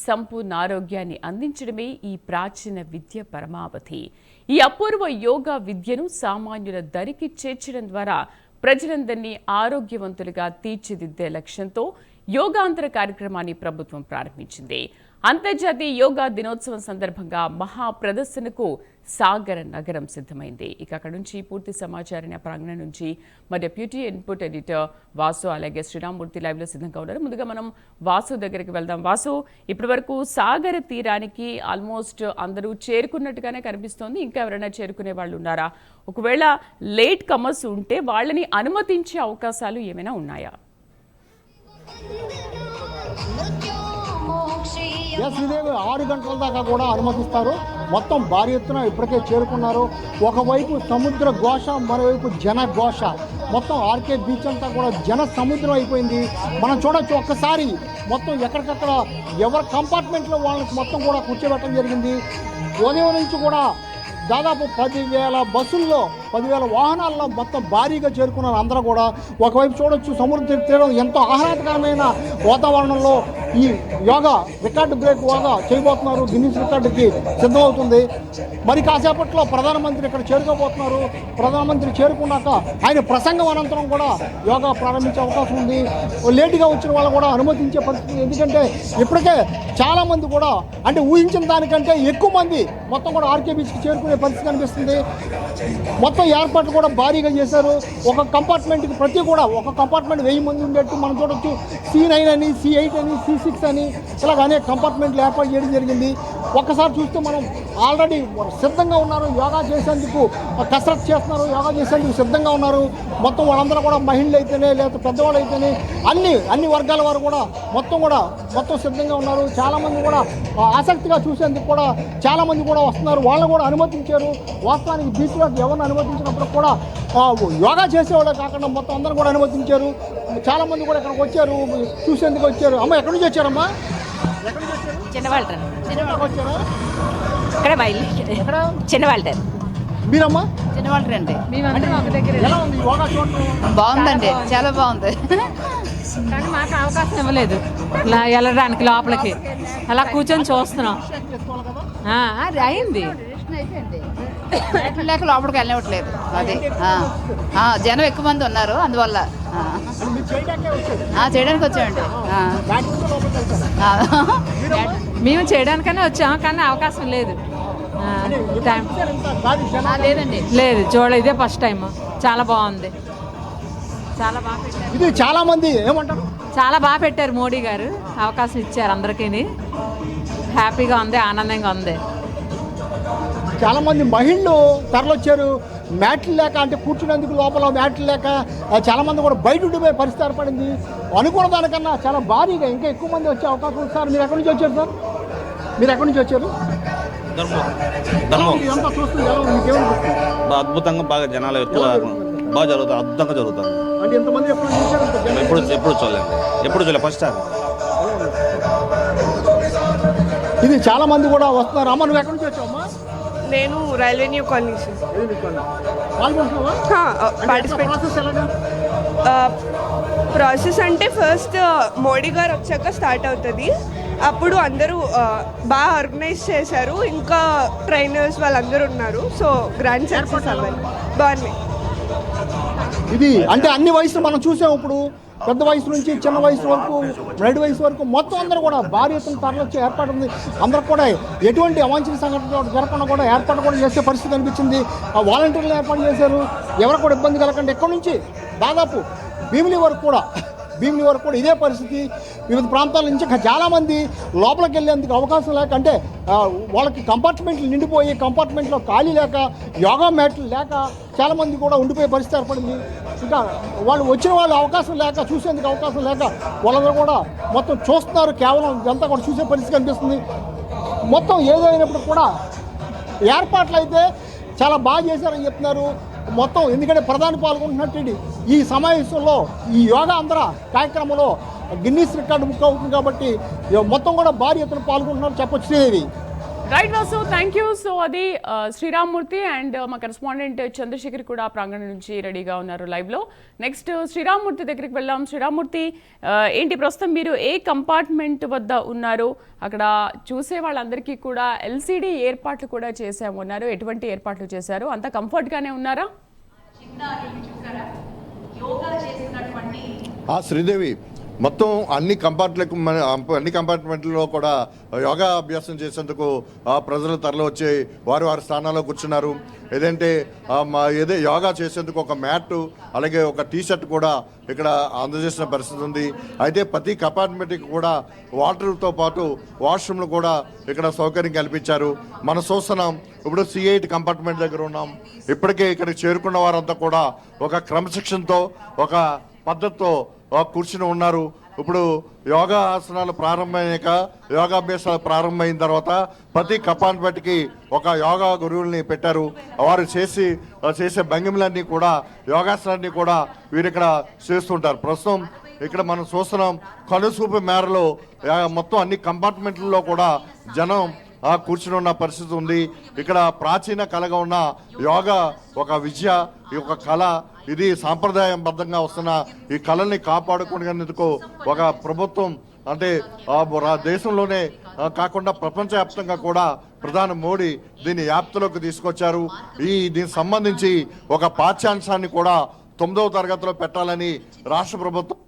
సంపూర్ణ ఆరోగ్యాన్ని అందించడమే ఈ ప్రాచీన విద్య పరమావధి. ఈ అపూర్వ యోగా విద్యను సామాన్యుల దరికి చేర్చడం ద్వారా ప్రజలందరినీ ఆరోగ్యవంతులుగా తీర్చిదిద్దే లక్ష్యంతో యోగాంతర కార్యక్రమాన్ని ప్రభుత్వం ప్రారంభించింది. అంతర్జాతీయ యోగా దినోత్సవం సందర్భంగా మహా ప్రదర్శనకు సాగర నగరం సిద్ధమైంది. ఇక అక్కడ నుంచి పూర్తి సమాచారాన్ని ప్రాంగణం నుంచి మా డెప్యూటీ ఇన్పుట్ ఎడిటర్ వాసు అలాగే శ్రీరామ్మూర్తి లైవ్ లో సిద్ధంగా ఉన్నారు. ముందుగా మనం వాసు దగ్గరికి వెళ్దాం. వాసు, ఇప్పటి వరకు సాగర తీరానికి ఆల్మోస్ట్ అందరూ చేరుకున్నట్టుగానే కనిపిస్తోంది. ఇంకా ఎవరైనా చేరుకునే వాళ్ళు ఉన్నారా? ఒకవేళ లేట్ కమర్స్ ఉంటే వాళ్ళని అనుమతించే అవకాశాలు ఏమైనా ఉన్నాయా? శ్రీదేవి 6 గంటల దాకా కూడా అనుమతిస్తారు. మొత్తం భారీ ఎత్తున ఇప్పటికే చేరుకున్నారు. ఒకవైపు సముద్ర ఘోష, మరోవైపు జన ఘోష. మొత్తం ఆర్కే బీచ్ అంతా కూడా జన సముద్రం అయిపోయింది. మనం చూడొచ్చు ఒక్కసారి మొత్తం ఎక్కడికక్కడ ఎవరి కంపార్ట్మెంట్లో వాళ్ళకి మొత్తం కూడా కూర్చోబెట్టడం జరిగింది. ఉదయం నుంచి కూడా దాదాపు 10,000 బస్సుల్లో 10,000 వాహనాల్లో మొత్తం భారీగా చేరుకున్నారు అందరూ కూడా. ఒకవైపు చూడొచ్చు సముద్ర తీరం ఎంతో ఆహ్లాదకరమైన వాతావరణంలో ఈ యోగా రికార్డు బ్రేక్ యోగా చేయబోతున్నారు. గిన్నిస్ రికార్డుకి సిద్ధమవుతుంది. మరి కాసేపట్లో ప్రధానమంత్రి ఇక్కడ చేరుకోబోతున్నారు. ప్రధానమంత్రి చేరుకున్నాక ఆయన ప్రసంగం అనంతరం కూడా యోగా ప్రారంభించే అవకాశం ఉంది. లేటుగా వచ్చిన వాళ్ళు కూడా అనుమతించే పరిస్థితి. ఎందుకంటే ఇప్పటికే చాలామంది కూడా అంటే ఊహించిన దానికంటే ఎక్కువ మంది మొత్తం కూడా ఆర్కే బీచ్కి చేరుకునే పరిస్థితి కనిపిస్తుంది. మొత్తం ఏర్పాట్లు కూడా భారీగా చేశారు. ఒక కంపార్ట్మెంట్కి ఒక కంపార్ట్మెంట్ 1000 మంది ఉండేట్టు మనం చూడొచ్చు. C9 అని, C8 అని, C6 అని ఇలాగ అనేక కంపార్ట్మెంట్లు ఏర్పాటు చేయడం జరిగింది. ఒక్కసారి చూస్తే మనం ఆల్రెడీ సిద్ధంగా ఉన్నారు. యోగా చేసేందుకు కసరత్తు చేస్తున్నారు. యోగా చేసేందుకు సిద్ధంగా ఉన్నారు. మొత్తం వాళ్ళందరూ కూడా మహిళలు అయితేనే లేదా పెద్దవాళ్ళు అయితేనే అన్ని వర్గాల వారు కూడా మొత్తం సిద్ధంగా ఉన్నారు. చాలామంది కూడా ఆసక్తిగా చూసేందుకు కూడా చాలామంది కూడా వస్తున్నారు. వాళ్ళని కూడా అనుమతించారు. వాస్తవానికి బీచ్లోకి ఎవరిని అనుమతించినప్పుడు కూడా యోగా చేసేవాళ్ళే కాకుండా మొత్తం అందరూ కూడా అనుమతించారు. చాలామంది కూడా ఇక్కడికి వచ్చారు, చూసేందుకు వచ్చారు. అమ్మ ఎక్కడి నుంచి వచ్చారమ్మా? చిన్నవాళ్ళ మీరమ్మా? చిన్నవాళ్ళ అండి. ఎలా ఉంది యోగా చూడటం? బాగుందండి, చాలా బాగుంది. కానీ మాకు అవకాశం ఇవ్వలేదు వెళ్ళడానికి లోపలికి. అలా కూర్చొని చూస్తున్నాం. అది అయింది లేక లోపలికి వెళ్ళనివ్వట్లేదు. అది జనం ఎక్కువ మంది ఉన్నారు, అందువల్ల చేయడానికి వచ్చామండి. మేము చేయడానికనే వచ్చాము, కానీ అవకాశం లేదు. లేదండి, లేదు చూడ ఇదే ఫస్ట్ టైం. చాలా బాగుంది, చాలా బాగా ఇది చాలా మంది ఏమంటారు, చాలా బాగా పెట్టారు మోడీ గారు. అవకాశం ఇచ్చారు అందరికీ. హ్యాపీగా ఉంది, ఆనందంగా ఉంది. చాలా మంది మహిళలు తరలొచ్చారు. మ్యాట్లు లేక, అంటే కూర్చునేందుకు లోపల మ్యాట్లు లేక చాలా మంది కూడా బయట ఉండిపోయే పరిస్థితి ఏర్పడింది. అనుకున్న దానికన్నా చాలా భారీగా ఇంకా ఎక్కువ మంది వచ్చే అవకాశం ఉంది. సార్ మీరు ఎక్కడి నుంచి వచ్చారు? సార్ మీరు ఎక్కడి నుంచి వచ్చారు? అద్భుతంగా బాగా జనాలు ఎక్కువ బాగా జరుగుతుంది, అద్భుతంగా జరుగుతుంది. అంటే ఎంతమంది ఎప్పుడు చూడలేదు, ఫస్ట్ టైం. ఇది చాలా మంది కూడా వస్తున్నారు. అమ్మ నువ్వు ఎక్కడి నుంచి వచ్చావమ్మా? నేను రైల్వే న్యూ కాలనీ ప్రాసెస్ అంటే ఫస్ట్ మోడీ గారు వచ్చాక స్టార్ట్ అవుతుంది. అప్పుడు అందరూ బాగా ఆర్గనైజ్ చేశారు. ఇంకా ట్రైనర్స్ వాళ్ళందరూ ఉన్నారు. సో గ్రాండ్ సక్సెస్ అవ్వాలి, బాగున్నాయి. ఇది అంటే అన్ని వయసులు మనం చూసాం. ఇప్పుడు పెద్ద వయసు నుంచి చిన్న వయసు వరకు, రెడ్ వయసు వరకు మొత్తం అందరూ కూడా భారీ ఎత్తున తరలివచ్చే ఏర్పాటు ఉంది. అందరూ కూడా ఎటువంటి అవాంఛనీయ సంఘటన జరగకుండా కూడా ఏర్పాటు కూడా చేసే పరిస్థితి అనిపించింది. ఆ వాలంటీర్లు ఏర్పాటు చేశారు. ఎవరు కూడా ఇబ్బంది కలగకుండా ఎక్కడి నుంచి దాదాపు భీమిలి వరకు కూడా ఇదే పరిస్థితి. వివిధ ప్రాంతాల నుంచి చాలామంది లోపలికి వెళ్ళేందుకు అవకాశం లేక, అంటే వాళ్ళకి కంపార్ట్మెంట్లు నిండిపోయి కంపార్ట్మెంట్లో ఖాళీ లేక, యోగా మ్యాట్లు లేక చాలామంది కూడా ఉండిపోయే పరిస్థితి ఏర్పడింది. ఇంకా వాళ్ళు వచ్చిన వాళ్ళు అవకాశం లేక, చూసేందుకు అవకాశం లేక వాళ్ళందరూ కూడా మొత్తం చూస్తున్నారు. కేవలం ఇదంతా కూడా చూసే పరిస్థితి కనిపిస్తుంది. మొత్తం ఏదైనప్పుడు కూడా ఏర్పాట్లు అయితే చాలా బాగా చేశారని చెప్తున్నారు. మొత్తం ఎందుకంటే ప్రధాని పాల్గొంటున్నట్టు ఈ సమావేశంలో ఈ యోగా అంతర కార్యక్రమంలో గిన్నీస్ రికార్డు బుక్ అవుతుంది కాబట్టి మొత్తం కూడా భారీ ఎత్తున పాల్గొంటున్నారు చెప్పొచ్చు. Sridevi right Vasu, thank you. So అది శ్రీరామ్మూర్తి అండ్ మా కరెస్పాండెంట్ చంద్రశేఖర్ కూడా ప్రాంగణం నుంచి రెడీగా ఉన్నారు లైవ్లో. నెక్స్ట్ శ్రీరామ్మూర్తి దగ్గరికి వెళ్దాం. శ్రీరామ్మూర్తి, ఏంటి ప్రస్తుతం మీరు ఏ కంపార్ట్మెంట్ వద్ద ఉన్నారు? అక్కడ చూసే వాళ్ళందరికీ కూడా ఎల్సిడి ఏర్పాట్లు కూడా చేశామన్నారు. ఎటువంటి ఏర్పాట్లు చేశారు? అంత కంఫర్ట్గానే ఉన్నారా? శ్రీదేవి, మొత్తం అన్ని కంపార్ట్మెంట్లో కూడా యోగా అభ్యాసం చేసేందుకు ప్రజలు తరలి వచ్చి వారి స్థానాల్లో కూర్చున్నారు. ఏదంటే యోగా చేసేందుకు ఒక మ్యాట్ అలాగే ఒక టీషర్ట్ కూడా ఇక్కడ అందజేసిన పరిస్థితి ఉంది. అయితే ప్రతి కంపార్ట్మెంట్కి కూడా వాటర్తో పాటు వాష్రూమ్లు కూడా ఇక్కడ సౌకర్యం కల్పించారు. మనం చూస్తున్నాం, ఇప్పుడు C8 కంపార్ట్మెంట్ దగ్గర ఉన్నాం. ఇప్పటికే ఇక్కడికి చేరుకున్న వారంతా కూడా ఒక క్రమశిక్షణతో ఒక పద్ధతితో కూర్చుని ఉన్నారు. ఇప్పుడు యోగా ఆసనాలు ప్రారంభమయ్యాక యోగాభ్యాసాలు ప్రారంభమైన తర్వాత ప్రతి కంపార్ట్మెంట్కి ఒక యోగా గురువుల్ని పెట్టారు. వారు చేసే భంగిమలన్నీ కూడా యోగాసనాన్ని కూడా వీరు ఇక్కడ చేస్తుంటారు. ప్రస్తుతం ఇక్కడ మనం చూస్తున్నాం, కనుసూపు మేరలో మొత్తం అన్ని కంపార్ట్మెంట్లలో కూడా జనం కూర్చుని ఉన్న పరిస్థితి ఉంది. ఇక్కడ ప్రాచీన కళగా ఉన్న యోగా ఒక విద్య, ఈ ఒక కళ, ఇది సాంప్రదాయబద్ధంగా వస్తున్న ఈ కళల్ని కాపాడుకునేందుకు ఒక ప్రభుత్వం అంటే దేశంలోనే కాకుండా ప్రపంచవ్యాప్తంగా కూడా ప్రధాని మోడీ దీన్ని వ్యాప్తిలోకి తీసుకొచ్చారు. దీనికి సంబంధించి ఒక పాఠ్యాంశాన్ని కూడా 9వ తరగతిలో పెట్టాలని రాష్ట్ర ప్రభుత్వం